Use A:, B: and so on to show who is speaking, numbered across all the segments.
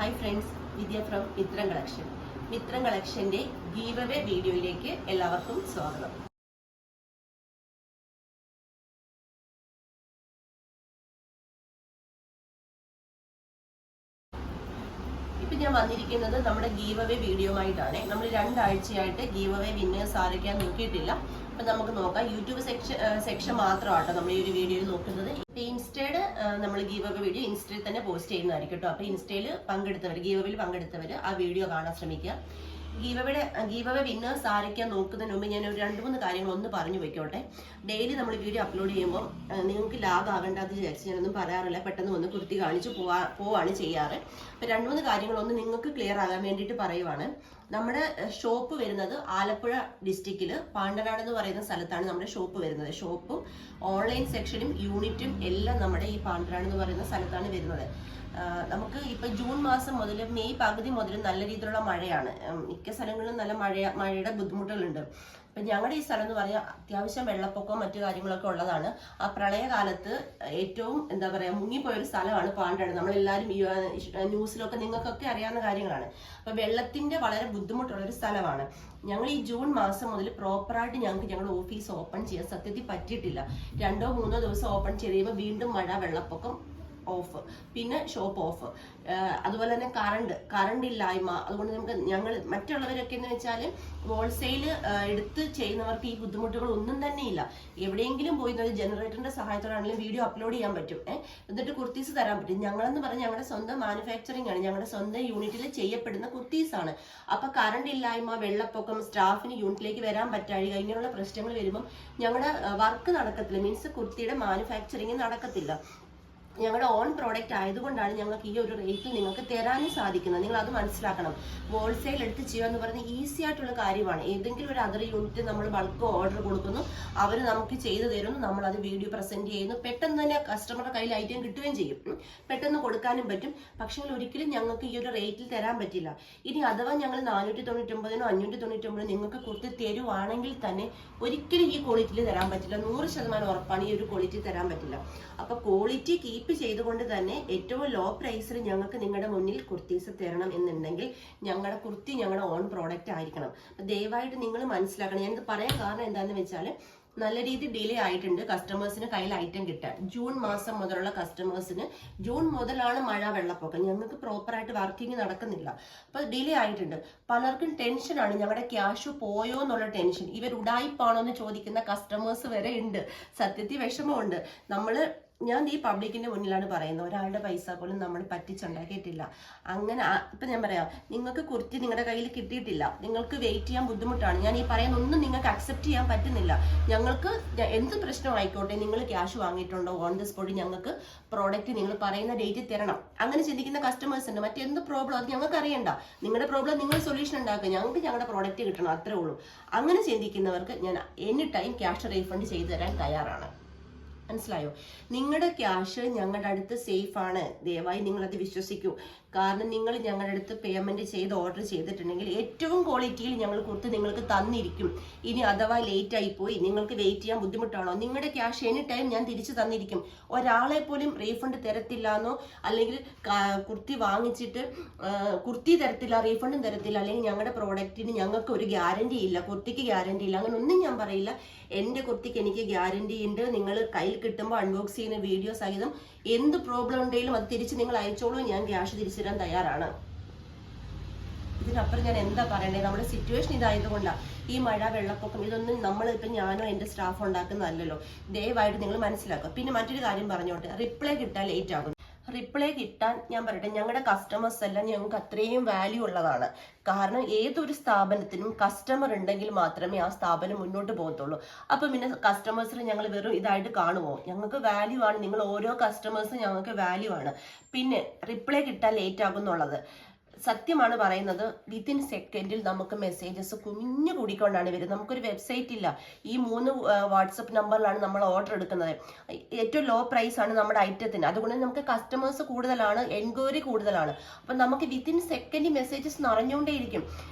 A: Hi friends, Vidya from Mithram collection. Mithram കളക്ഷന്റെ give away വീഡിയോയിലേക്ക് എല്ലാവർക്കും സ്വാഗതം. ഇപ്പൊ ഞാൻ വന്നിരിക്കുന്നത് നമ്മുടെ ഗീവ് അവേ വീഡിയോ ആയിട്ടാണ്. നമ്മൾ 2 ആഴ്ചയായിട്ട് ഗീവ് അവേ വിന്നേഴ്സ് ആരൊക്കെയാൻ നോക്കിയിട്ടില്ല. അപ്പൊ നമുക്ക് നോക്കാം. യൂട്യൂബ് സെക്ഷൻ മാത്രമാട്ടോ നമ്മൾ ഈ ഒരു വീഡിയോയിൽ നോക്കുന്നത്. ഇൻസ്റ്റയുടെ നമ്മൾ ഗീവ് അവേ വീഡിയോ ഇൻസ്റ്റയിൽ തന്നെ പോസ്റ്റ് ചെയ്യുന്നതായിരിക്കും കേട്ടോ. അപ്പൊ ഇൻസ്റ്റയിൽ ഗീവ് അവേയിൽ പങ്കെടുത്തവർ ആ വീഡിയോ കാണാൻ ശ്രമിക്കുക. ഗീവ് അവേ വിന്നേഴ്സ് ആരൊക്കെയാ നോക്കുന്നതിന് മുമ്പ് ഞാൻ ഒരു 2-3 കാര്യങ്ങൾ ഒന്ന് പറഞ്ഞു വെക്കോട്ടെ. ഡെയിലി നമ്മൾ വീഡിയോ അപ്ലോഡ് ചെയ്യുമ്പോൾ നിങ്ങൾക്ക് ലാഗ് ആകണ്ടെന്ന് വിചാരിച്ച് ഞാനൊന്നും പറയാറില്ല. പെട്ടെന്ന് വന്ന് കുർത്തി കാണിച്ച് പോവാണ് ചെയ്യാറ്. അപ്പൊ 2-3 കാര്യങ്ങളൊന്ന് നിങ്ങൾക്ക് ക്ലിയർ ആകാൻ വേണ്ടിയിട്ട് പറയുവാണ്. നമ്മുടെ ഷോപ്പ് വരുന്നത് ആലപ്പുഴ ഡിസ്ട്രിക്റ്റില് പാണ്ടനാട് എന്ന് പറയുന്ന സ്ഥലത്താണ് നമ്മുടെ ഷോപ്പ് വരുന്നത്. ഷോപ്പും ഓൺലൈൻ സെക്ഷനും യൂണിറ്റും എല്ലാം നമ്മുടെ ഈ പാണ്ടനാട് എന്ന് പറയുന്ന സ്ഥലത്താണ് വരുന്നത്. നമുക്ക് ഇപ്പൊ ജൂൺ മാസം മുതൽ മെയ് പകുതി മുതൽ നല്ല രീതിയിലുള്ള മഴയാണ്. മിക്ക സ്ഥലങ്ങളിലും നല്ല മഴയുടെ ബുദ്ധിമുട്ടുകളുണ്ട്. അപ്പൊ ഞങ്ങളുടെ ഈ സ്ഥലം എന്ന് പറയാൻ അത്യാവശ്യം വെള്ളപ്പൊക്കവും മറ്റു കാര്യങ്ങളൊക്കെ ഉള്ളതാണ്. ആ പ്രളയകാലത്ത് ഏറ്റവും മുങ്ങിപ്പോയൊരു സ്ഥലമാണ് പാണ്ടാട്. നമ്മളെല്ലാവരും ന്യൂസിലൊക്കെ നിങ്ങൾക്കൊക്കെ അറിയാവുന്ന കാര്യങ്ങളാണ്. അപ്പൊ വെള്ളത്തിന്റെ വളരെ ബുദ്ധിമുട്ടുള്ള ഒരു സ്ഥലമാണ്. ഞങ്ങൾ ഈ ജൂൺ മാസം മുതൽ പ്രോപ്പറായിട്ട് ഞങ്ങളുടെ ഓഫീസ് ഓപ്പൺ ചെയ്യാൻ സത്യത്തിൽ പറ്റിയിട്ടില്ല. 2-3 ദിവസം ഓപ്പൺ ചെയ്യുമ്പോൾ വീണ്ടും മഴ, വെള്ളപ്പൊക്കം, ഓഫ്, പിന്നെ ഷോപ്പ് ഓഫ്. അതുപോലെ തന്നെ കറണ്ട് ഇല്ലായ്മ. അതുകൊണ്ട് ഞങ്ങൾ മറ്റുള്ളവരൊക്കെ എന്ന് വെച്ചാൽ ഹോൾസെയിൽ എടുത്ത് ചെയ്യുന്നവർക്ക് ഈ ബുദ്ധിമുട്ടുകൾ ഒന്നും തന്നെ ഇല്ല. എവിടെയെങ്കിലും പോയി ജനറേറ്ററിന്റെ സഹായത്തോടാണെങ്കിലും വീഡിയോ അപ്ലോഡ് ചെയ്യാൻ പറ്റും. എന്നിട്ട് കുർത്തീസ് തരാൻ പറ്റും. ഞങ്ങളെന്ന് പറഞ്ഞാൽ ഞങ്ങളുടെ സ്വന്തം മാനുഫാക്ചറിങ് ആണ്, ഞങ്ങളുടെ സ്വന്തം യൂണിറ്റിൽ ചെയ്യപ്പെടുന്ന കുർത്തീസ് ആണ്. അപ്പൊ കറണ്ട് ഇല്ലായ്മ, വെള്ളപ്പൊക്കം, സ്റ്റാഫിന് യൂണിറ്റിലേക്ക് വരാൻ പറ്റാഴിക, ഇങ്ങനെയുള്ള പ്രശ്നങ്ങൾ വരുമ്പോൾ ഞങ്ങളുടെ വർക്ക് നടക്കത്തില്ല. മീൻസ് കുർത്തിയുടെ മാനുഫാക്ചറിങ് നടക്കത്തില്ല. ഞങ്ങളുടെ ഓൺ പ്രോഡക്റ്റ് ആയതുകൊണ്ടാണ് ഞങ്ങൾക്ക് ഈ ഒരു റേറ്റിൽ നിങ്ങൾക്ക് തരാനും സാധിക്കുന്നത്. നിങ്ങൾ അത് മനസ്സിലാക്കണം. ഹോൾസെയിൽ എടുത്ത് ചെയ്യുക എന്ന് പറയുന്നത് ഈസി ആയിട്ടുള്ള കാര്യമാണ്. ഏതെങ്കിലും ഒരു അതർ യൂണിറ്റ് നമ്മൾ ബൾക്ക് ഓർഡർ കൊടുക്കുന്നു, അവർ നമുക്ക് ചെയ്തു തരുന്നു, നമ്മൾ അത് വീഡിയോ പ്രസന്റ് ചെയ്യുന്നു, പെട്ടെന്ന് തന്നെ കസ്റ്റമറുടെ കയ്യിൽ ഐറ്റം കിട്ടുകയും ചെയ്യും, പെട്ടെന്ന് കൊടുക്കാനും പറ്റും. പക്ഷേ ഒരിക്കലും ഞങ്ങൾക്ക് ഈ ഒരു റേറ്റിൽ തരാൻ പറ്റില്ല. ഇനി അഥവാ ഞങ്ങൾ 499-നോ 599 നിങ്ങൾക്ക് കുർത്തി തരുവാണെങ്കിൽ തന്നെ ഒരിക്കലും ഈ ക്വാളിറ്റിയിൽ തരാൻ പറ്റില്ല. 100% ഉറപ്പാണ് ഈ ഒരു ക്വാളിറ്റി തരാൻ പറ്റില്ല. അപ്പൊ ക്വാളിറ്റി കീപ്പ് ചെയ്തുകൊണ്ട് തന്നെ ഏറ്റവും ലോ പ്രൈസിൽ ഞങ്ങൾക്ക് നിങ്ങളുടെ മുന്നിൽ കുർത്തീസ് തരണം എന്നുണ്ടെങ്കിൽ ഞങ്ങളുടെ കുർത്തി ഞങ്ങളുടെ ഓൺ പ്രോഡക്റ്റ് ആയിരിക്കണം. ദയവായിട്ട് നിങ്ങൾ മനസ്സിലാക്കണം. ഞാനിത് പറയാൻ കാരണം എന്താണെന്ന് വെച്ചാൽ നല്ല രീതിയിൽ ഡിലേ ആയിട്ടുണ്ട് കസ്റ്റമേഴ്സിന് കയ്യിൽ ഐറ്റം കിട്ടാൻ. ജൂൺ മാസം മുതലുള്ള കസ്റ്റമേഴ്സിന്, ജൂൺ മുതലാണ് മഴ, വെള്ളപ്പൊക്കം, ഞങ്ങൾക്ക് പ്രോപ്പറായിട്ട് വർക്കിംഗ് നടക്കുന്നില്ല. അപ്പൊ ഡിലേ ആയിട്ടുണ്ട്. പലർക്കും ടെൻഷനാണ്, ഞങ്ങളുടെ ക്യാഷ് പോയോ എന്നുള്ള ടെൻഷൻ. ഇവർ ഉഡായിപ്പാണോ എന്ന് ചോദിക്കുന്ന കസ്റ്റമേഴ്സ് വരെ ഉണ്ട്. സത്യത്തിൽ വിഷമമുണ്ട്. ഞാൻ ഈ പബ്ലിക്കിന്റെ മുന്നിലാണ് പറയുന്നത്. ഒരാളുടെ പൈസ പോലും നമ്മൾ പറ്റിച്ചുണ്ടാക്കിയിട്ടില്ല. അങ്ങനെ ഇപ്പൊ ഞാൻ പറയാം, നിങ്ങൾക്ക് കുർത്തി നിങ്ങളുടെ കയ്യിൽ കിട്ടിയിട്ടില്ല, നിങ്ങൾക്ക് വെയിറ്റ് ചെയ്യാൻ ബുദ്ധിമുട്ടാണ്, ഞാൻ ഈ പറയുന്ന ഒന്നും നിങ്ങൾക്ക് അക്സെപ്റ്റ് ചെയ്യാൻ പറ്റുന്നില്ല. ഞങ്ങൾക്ക് എന്ത് പ്രശ്നം ആയിക്കോട്ടെ, നിങ്ങൾ ക്യാഷ് വാങ്ങിയിട്ടുണ്ടോ ഓൺ ദി സ്പോട്ട് ഞങ്ങൾക്ക് പ്രോഡക്റ്റ് നിങ്ങൾ പറയുന്ന ഡേറ്റിൽ തരണം. അങ്ങനെ ചിന്തിക്കുന്ന കസ്റ്റമേഴ്സ് ഉണ്ട്. മറ്റെന്ത് പ്രോബ്ലം അത് ഞങ്ങൾക്ക് അറിയണ്ട. നിങ്ങളുടെ പ്രോബ്ലം നിങ്ങൾ സൊല്യൂഷൻ ഉണ്ടാക്കുക, ഞങ്ങൾക്ക് ഞങ്ങളുടെ പ്രോഡക്റ്റ് കിട്ടണം, അത്രേ ഉള്ളൂ. അങ്ങനെ ചിന്തിക്കുന്നവർക്ക് ഞാൻ എനി ടൈം ക്യാഷ് റീഫണ്ട് ചെയ്തു തരാൻ തയ്യാറാണ്. മനസ്സിലായോ? നിങ്ങളുടെ ക്യാഷ് ഞങ്ങളുടെ അടുത്ത് സേഫ് ആണ്. ദയവായി നിങ്ങളത് വിശ്വസിക്കൂ. കാരണം നിങ്ങൾ ഞങ്ങളുടെ അടുത്ത് പേയ്മെന്റ് ചെയ്ത് ഓർഡർ ചെയ്തിട്ടുണ്ടെങ്കിൽ ഏറ്റവും ക്വാളിറ്റിയിൽ ഞങ്ങൾ കൊടുത്ത് നിങ്ങൾക്ക് തന്നിരിക്കും. ഇനി അഥവാ ലേറ്റ് ആയി പോയി, നിങ്ങൾക്ക് വെയിറ്റ് ചെയ്യാൻ ബുദ്ധിമുട്ടാണോ, നിങ്ങളുടെ ക്യാഷ് എനി ടൈം ഞാൻ തിരിച്ചു തന്നിരിക്കും. ഒരാളെ പോലും റീഫണ്ട് തരത്തില്ല എന്നോ, അല്ലെങ്കിൽ കുർത്തി വാങ്ങിച്ചിട്ട് കുർത്തി തരത്തില്ല, റീഫണ്ടും തരത്തില്ല, അല്ലെങ്കിൽ ഞങ്ങളുടെ പ്രോഡക്റ്റിന് ഞങ്ങൾക്ക് ഒരു ഗ്യാരണ്ടി ഇല്ല, കുർത്തിക്ക് ഗ്യാരണ്ടി ഇല്ല, അങ്ങനെ ഒന്നും ഞാൻ പറയില്ല. എൻ്റെ കുർത്തിക്ക് എനിക്ക് ഗ്യാരണ്ടി ഉണ്ട്. നിങ്ങൾ കയ്യിൽ കിട്ടുമ്പോൾ അൺബോക്സ് ചെയ്യുന്ന വീഡിയോ സഹിതം എന്ത് പ്രോബ്ലം ഉണ്ടെങ്കിലും അത് തിരിച്ച് നിങ്ങൾ അയച്ചോളൂ, ഞാൻ ക്യാഷ് തിരിച്ചു തരാൻ തയ്യാറാണ്. ഇതിനപ്പുറം ഞാൻ എന്താ പറയണ്ടേ? നമ്മുടെ സിറ്റുവേഷൻ ഇതായതുകൊണ്ടാണ്. ഈ മഴ, വെള്ളപ്പൊക്കം ഇതൊന്നും നമ്മളിപ്പം ഞാനോ എൻ്റെ സ്റ്റാഫ് ഉണ്ടാക്കുന്നതല്ലല്ലോ. ദയവായിട്ട് നിങ്ങൾ മനസ്സിലാക്കുക. പിന്നെ മറ്റൊരു കാര്യം പറഞ്ഞോട്ടെ, റിപ്ലൈ കിട്ടാൻ ലേറ്റ് ആകും. റിപ്ലൈ കിട്ടാൻ ഞാൻ പറയട്ടെ, ഞങ്ങളുടെ കസ്റ്റമേഴ്സ് എല്ലാം ഞങ്ങൾക്ക് അത്രയും വാല്യൂ ഉള്ളതാണ്. കാരണം ഏതൊരു സ്ഥാപനത്തിനും കസ്റ്റമർ ഉണ്ടെങ്കിൽ മാത്രമേ ആ സ്ഥാപനം മുന്നോട്ട് പോകത്തുള്ളൂ. അപ്പൊ പിന്നെ കസ്റ്റമേഴ്സിന് ഞങ്ങൾ വെറും ഇതായിട്ട് കാണുമോ? ഞങ്ങൾക്ക് വാല്യൂ ആണ്. നിങ്ങൾ ഓരോ കസ്റ്റമേഴ്സും ഞങ്ങൾക്ക് വാല്യൂ ആണ്. പിന്നെ റിപ്ലൈ കിട്ടാൻ ലേറ്റ് ആകുന്നുള്ളത് സത്യമാണ് പറയുന്നത്. വിത്തിൻ സെക്കൻഡിൽ നമുക്ക് മെസ്സേജസ് കുഞ്ഞു കൂടിക്കൊണ്ടാണ് വരുന്നത്. നമുക്കൊരു വെബ്സൈറ്റ് ഇല്ല. ഈ 3 വാട്സപ്പ് നമ്പറിലാണ് നമ്മൾ ഓർഡർ എടുക്കുന്നത്. ഏറ്റവും ലോ പ്രൈസ് ആണ് നമ്മുടെ ഐറ്റത്തിന്. അതുകൊണ്ട് നമുക്ക് കസ്റ്റമേഴ്സ് കൂടുതലാണ്, എൻക്വയറി കൂടുതലാണ്. അപ്പം നമുക്ക് വിത്തിൻ സെക്കൻഡ് മെസ്സേജസ് നിറഞ്ഞുകൊണ്ടേയിരിക്കും.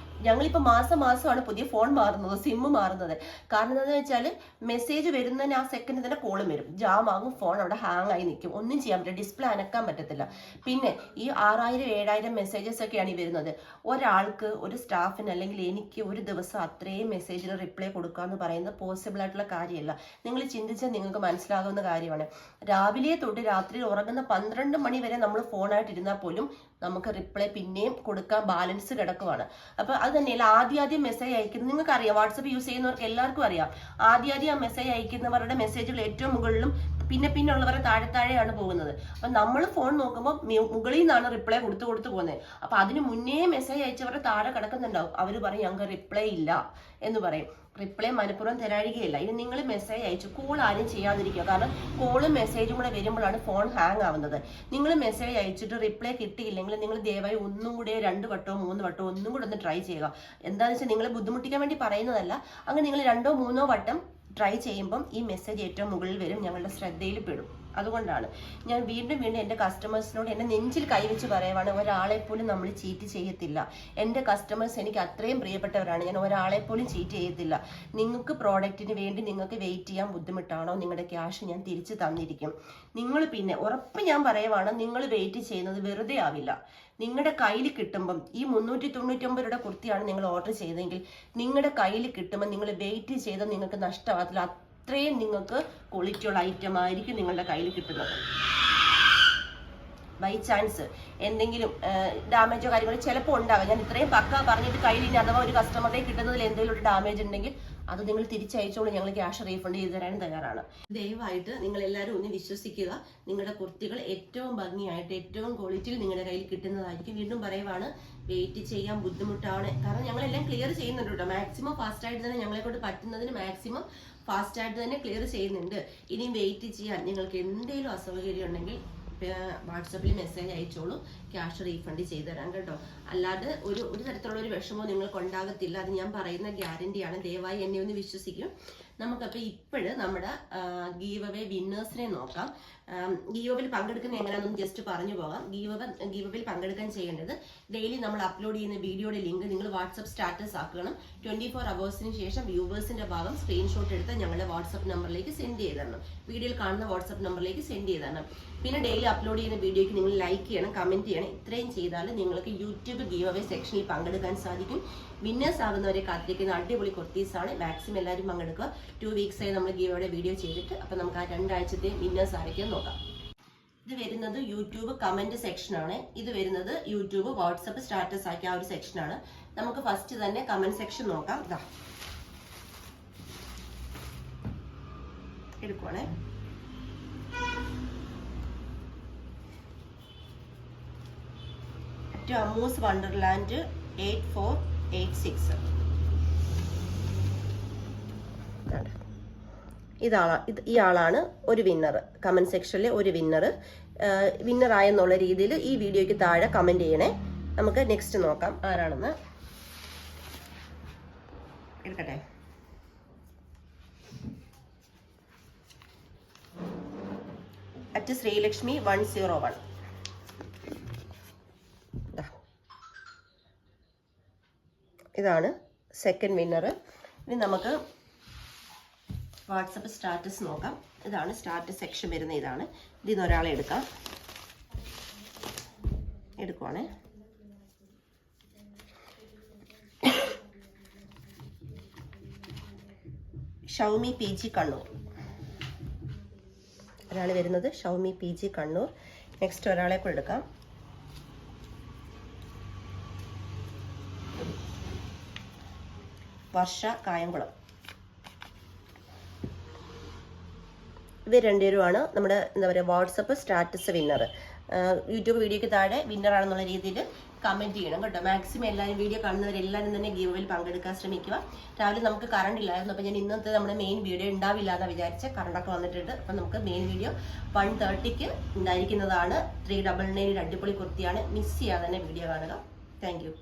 A: ഞങ്ങളിപ്പോൾ മാസമാണ് പുതിയ ഫോൺ മാറുന്നത്, സിം മാറുന്നത്. കാരണം എന്താണെന്ന് വെച്ചാൽ മെസ്സേജ് വരുന്നതിന് ആ സെക്കൻഡ് തന്നെ കോളും വരും, ജാം ആകും, ഫോൺ അവിടെ ഹാങ് ആയി നിൽക്കും, ഒന്നും ചെയ്യാൻ പറ്റില്ല, ഡിസ്പ്ലേ അനക്കാൻ പറ്റത്തില്ല. പിന്നെ ഈ 6000-7000 മെസ്സേജസ് ഒക്കെയാണ് ഈ വരുന്നത്. ഒരാൾക്ക്, ഒരു സ്റ്റാഫിന് അല്ലെങ്കിൽ എനിക്ക് ഒരു ദിവസം അത്രയും മെസ്സേജിന് റിപ്ലൈ കൊടുക്കുക എന്ന് പറയുന്നത് പോസിബിൾ ആയിട്ടുള്ള കാര്യമല്ല. നിങ്ങൾ ചിന്തിച്ചാൽ നിങ്ങൾക്ക് മനസ്സിലാകുന്ന കാര്യമാണ്. രാവിലെ തൊട്ട് രാത്രി ഉറങ്ങുന്ന 12 മണി വരെ നമ്മൾ ഫോണായിട്ട് ഇരുന്നാൽ പോലും നമുക്ക് റിപ്ലൈ പിന്നെയും കൊടുക്കാൻ ബാലൻസ് കിടക്കുവാണ്. അപ്പൊ അത് തന്നെയല്ല, ആദ്യം മെസ്സേജ് അയക്കുന്നത് നിങ്ങൾക്ക് അറിയാം, വാട്സപ്പ് യൂസ് ചെയ്യുന്നവർക്ക് എല്ലാവർക്കും അറിയാം. ആദ്യം ആ മെസ്സേജ് അയക്കുന്നവരുടെ മെസ്സേജുകൾ ഏറ്റവും മുകളിലും പിന്നെ ഉള്ളവരെ താഴെയാണ് പോകുന്നത്. അപ്പൊ നമ്മൾ ഫോൺ നോക്കുമ്പോൾ മുകളിൽ നിന്നാണ് റിപ്ലൈ കൊടുത്തു പോകുന്നത്. അപ്പൊ അതിന് മുന്നേ മെസ്സേജ് അയച്ചവരുടെ താഴെ കിടക്കുന്നുണ്ടാവും, അവർ പറയും ഞങ്ങൾക്ക് റിപ്ലൈ ഇല്ല എന്ന് പറയും. റിപ്ലൈ മനഃപൂർവ്വം തരാഴികയില്ല. ഇനി നിങ്ങൾ മെസ്സേജ് അയച്ചു, കോൾ ആരും ചെയ്യാതിരിക്കുക. കാരണം കോളും മെസ്സേജും കൂടെ വരുമ്പോഴാണ് ഫോൺ ഹാങ് ആവുന്നത്. നിങ്ങൾ മെസ്സേജ് അയച്ചിട്ട് റിപ്ലൈ കിട്ടിയില്ലെങ്കിൽ നിങ്ങൾ ദയവായി ഒന്നും കൂടെ 2 വട്ടമോ 3 വട്ടമോ ഒന്നും കൂടെ ഒന്ന് ട്രൈ ചെയ്യുക. എന്താണെന്ന് വെച്ചാൽ നിങ്ങളെ ബുദ്ധിമുട്ടിക്കാൻ വേണ്ടി പറയുന്നതല്ല. അങ്ങനെ നിങ്ങൾ 2 or 3 വട്ടം ട്രൈ ചെയ്യുമ്പം ഈ മെസ്സേജ് ഏറ്റവും മുകളിൽ വരും, ഞങ്ങളുടെ ശ്രദ്ധയിൽ പെടും. അതുകൊണ്ടാണ് ഞാൻ വീണ്ടും എൻ്റെ കസ്റ്റമേഴ്സിനോട് എൻ്റെ നെഞ്ചിൽ കൈവച്ച് പറയുവാണ്, ഒരാളെ പോലും നമ്മൾ ചീറ്റ് ചെയ്യത്തില്ല. എൻ്റെ കസ്റ്റമേഴ്സ് എനിക്ക് അത്രയും പ്രിയപ്പെട്ടവരാണ്, ഞാൻ ഒരാളെ പോലും ചീറ്റ് ചെയ്യത്തില്ല. നിങ്ങൾക്ക് പ്രോഡക്റ്റിന് വേണ്ടി നിങ്ങൾക്ക് വെയിറ്റ് ചെയ്യാൻ ബുദ്ധിമുട്ടാണോ, നിങ്ങളുടെ ക്യാഷ് ഞാൻ തിരിച്ചു തന്നിരിക്കും. നിങ്ങൾ പിന്നെ ഉറപ്പ് ഞാൻ പറയുവാണ്, നിങ്ങൾ വെയിറ്റ് ചെയ്യുന്നത് വെറുതെ ആവില്ല. നിങ്ങളുടെ കയ്യിൽ കിട്ടുമ്പം ഈ 399 രൂപയുടെ കുർത്തിയാണ് നിങ്ങൾ ഓർഡർ ചെയ്തെങ്കിൽ നിങ്ങളുടെ കയ്യിൽ കിട്ടുമ്പോൾ നിങ്ങൾ വെയിറ്റ് ചെയ്ത് നിങ്ങൾക്ക് നഷ്ടമാകത്തില്ല. അത്രയും നിങ്ങൾക്ക് ക്വാളിറ്റിയുള്ള ഐറ്റം ആയിരിക്കും നിങ്ങളുടെ കയ്യിൽ കിട്ടുന്നത്. ബൈ ചാൻസ് എന്തെങ്കിലും ഡാമേജോ കാര്യങ്ങളോ ചിലപ്പോൾ ഉണ്ടാകാം. ഞാൻ ഇത്രയും പക്ക പറഞ്ഞിട്ട് കയ്യിൽ ഇനി അഥവാ ഒരു കസ്റ്റമറുടെ കിട്ടുന്നതിൽ എന്തെങ്കിലും ഒരു ഡാമേജ് ഉണ്ടെങ്കിൽ അത് നിങ്ങൾ തിരിച്ചയച്ചോളൂ, ഞങ്ങൾ ക്യാഷ് റീഫണ്ട് ചെയ്ത് തരാനും തയ്യാറാണ്. ദയവായിട്ട് നിങ്ങൾ എല്ലാവരും ഒന്ന് വിശ്വസിക്കുക, നിങ്ങളുടെ കുർത്തികൾ ഏറ്റവും ഭംഗിയായിട്ട് ഏറ്റവും ക്വാളിറ്റിയിൽ നിങ്ങളുടെ കയ്യിൽ കിട്ടുന്നതായിരിക്കും. വീണ്ടും പറയുവാണ്, വെയിറ്റ് ചെയ്യാൻ ബുദ്ധിമുട്ടാണ്. കാരണം ഞങ്ങളെല്ലാം ക്ലിയർ ചെയ്യുന്നുണ്ട് കേട്ടോ. മാക്സിമം ഫാസ്റ്റായിട്ട് തന്നെ ഞങ്ങളെ കൊണ്ട് പറ്റുന്നതിന് മാക്സിമം ഫാസ്റ്റായിട്ട് തന്നെ ക്ലിയർ ചെയ്യുന്നുണ്ട്. ഇനിയും വെയിറ്റ് ചെയ്യാൻ നിങ്ങൾക്ക് എന്തെങ്കിലും അസൗകര്യം ഉണ്ടെങ്കിൽ വാട്സപ്പിൽ മെസ്സേജ് അയച്ചോളൂ, ക്യാഷ് റീഫണ്ട് ചെയ്ത് തരാം കേട്ടോ. അല്ലാതെ ഒരു തരത്തിലുള്ള ഒരു വിഷമവും നിങ്ങൾക്ക് ഉണ്ടാകത്തില്ല, അത് ഞാൻ പറയുന്ന ഗ്യാരണ്ടിയാണ്. ദയവായി എന്നെ ഒന്ന് വിശ്വസിക്കും. നമുക്കപ്പോൾ ഇപ്പോഴും നമ്മുടെ ഗീവ് അവേ വിന്നേഴ്സിനെ നോക്കാം. ഗീവ് അവേയിൽ പങ്കെടുക്കുന്ന എങ്ങനെയാണെന്ന് ജസ്റ്റ് പറഞ്ഞു പോകാം. ഗീവ് അവേയിൽ പങ്കെടുക്കാൻ ചെയ്യേണ്ടത്, ഡെയിലി നമ്മൾ അപ്ലോഡ് ചെയ്യുന്ന വീഡിയോയുടെ ലിങ്ക് നിങ്ങൾ വാട്സപ്പ് സ്റ്റാറ്റസ് ആക്കണം. 24 hours ശേഷം വ്യൂവേഴ്സിന്റെ ഭാഗം സ്ക്രീൻഷോട്ട് എടുത്ത് ഞങ്ങളുടെ വാട്സപ്പ് നമ്പറിലേക്ക് സെൻഡ് ചെയ്ത് തരണം. വീഡിയോയിൽ കാണുന്ന വാട്സപ്പ് നമ്പറിലേക്ക് സെൻഡ് ചെയ്ത് തരണം. പിന്നെ ഡെയിലി അപ്ലോഡ് ചെയ്യുന്ന വീഡിയോയ്ക്ക് നിങ്ങൾ ലൈക്ക് ചെയ്യണം, കമന്റ് ചെയ്യണം. ഇത്രയും ചെയ്താൽ നിങ്ങൾക്ക് യൂട്യൂബ് ഗീവ് അവേ സെക്ഷനിൽ പങ്കെടുക്കാൻ സാധിക്കും. വിന്നേഴ്സ് ആകുന്നവരെ കാത്തിരിക്കുന്ന അടിപൊളി കുർത്തീസാണ്. മാക്സിമം എല്ലാവരും പങ്കെടുക്കുക. 2 weeks ആയി നമ്മൾ ഗീവ് അവേ വീഡിയോ ചെയ്തിട്ട്. അപ്പം നമുക്ക് ആ 2 ആഴ്ചത്തെ വിന്നേഴ്സ് ആരൊക്കെയെന്ന് നോക്കാം. ഇത് വരുന്നത് യൂട്യൂബ് കമന്റ് സെക്ഷനാണ്. ഇത് വരുന്നത് യൂട്യൂബ് വാട്സപ്പ് സ്റ്റാറ്റസ് ആക്കിയ ആ ഒരു സെക്ഷനാണ്. നമുക്ക് ഫസ്റ്റ് തന്നെ കമന്റ് സെക്ഷൻ നോക്കാം. ഇതാ എടുക്കുവാണേ. അമ്മൂസ് വണ്ടർലാൻഡ് 8486. ഈ ആളാണ് ഒരു വിന്നർ. കമന്റ് സെക്ഷനിലെ ഒരു വിന്നർ ആയെന്നുള്ള രീതിയിൽ ഈ വീഡിയോയ്ക്ക് താഴെ കമന്റ് ചെയ്യണേ. നമുക്ക് നെക്സ്റ്റ് നോക്കാം ആരാണെന്ന്. എടുക്കട്ടെ. @ശ്രീലക്ഷ്മി 101. ഇതാണ് സെക്കൻഡ് വിന്നർ. ഇനി നമുക്ക് വാട്സപ്പ് സ്റ്റാറ്റസ് നോക്കാം. ഇതാണ് സ്റ്റാറ്റസ് സെക്ഷൻ വരുന്ന. ഇതാണ്. ഇതിന്ന് ഒരാളെ എടുക്കുവാണേ. Xiaomi PG Kannur. ഒരാൾ വരുന്നത് ഷൗമി PG കണ്ണൂർ. നെക്സ്റ്റ് ഒരാളെ കൂടെ എടുക്കാം. വർഷ കായംകുളം. ഇവർ രണ്ടുപേരുമാണ് നമ്മുടെ എന്താ പറയുക വാട്സപ്പ് സ്റ്റാറ്റസ് വിന്നർ. യൂട്യൂബ് വീഡിയോയ്ക്ക് താഴെ വിന്നർ ആണെന്നുള്ള രീതിയിൽ കമന്റ് ചെയ്യണം കേട്ടോ. മാക്സിമം എല്ലാവരും വീഡിയോ കാണുന്നവരെല്ലാവരും തന്നെ ഗീവ് അവേയിൽ പങ്കെടുക്കാൻ ശ്രമിക്കുക. രാവിലെ നമുക്ക് കറണ്ട് ഇല്ലായിരുന്നു, അപ്പോൾ ഞാൻ ഇന്നത്തെ നമ്മുടെ മെയിൻ വീഡിയോ ഉണ്ടാവില്ല എന്ന് വിചാരിച്ച് കറണ്ടൊക്കെ വന്നിട്ടുണ്ട്. അപ്പം നമുക്ക് മെയിൻ വീഡിയോ 1:30 ഉണ്ടായിരിക്കുന്നതാണ്. 399 അടിപൊളി കുർത്തിയാണ്. മിസ് ചെയ്യാതെ തന്നെ വീഡിയോ കാണുക. Thank you.